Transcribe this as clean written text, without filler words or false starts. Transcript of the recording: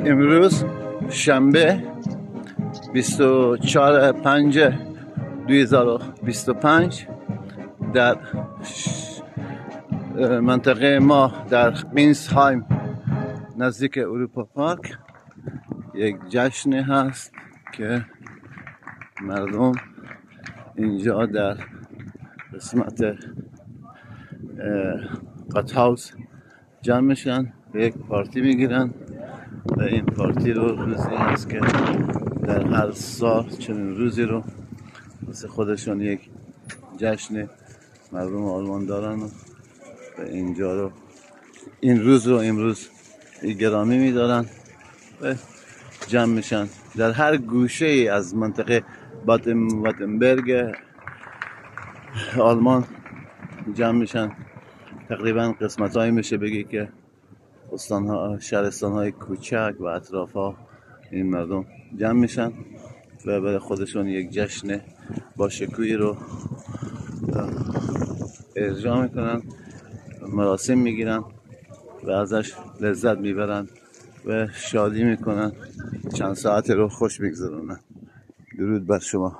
امروز شنبه 24/5/2025 در منطقه ما در قینسهایم نزدیک اروپا پارک یک جشن هست که مردم اینجا در قسمت قطهاوس جمع میشن و یک پارتی میگیرن و این پارتی رو روزی هست که در هر سال چنین روزی رو واسه خودشون یک جشن مردم آلمان دارن و اینجا رو این روز رو امروز گرامی میدارن و جمع میشن در هر گوشه ای از منطقه بادن-وورتنبرگ آلمان جمع میشن. تقریبا قسمت های میشه بگی که شهرستان های کوچک و اطراف ها این مردم جمع میشن و برای خودشون یک جشن با شکوهی رو اجرا میکنن، مراسم میگیرن و ازش لذت میبرن و شادی میکنن، چند ساعت رو خوش میگذرونن. درود بر شما.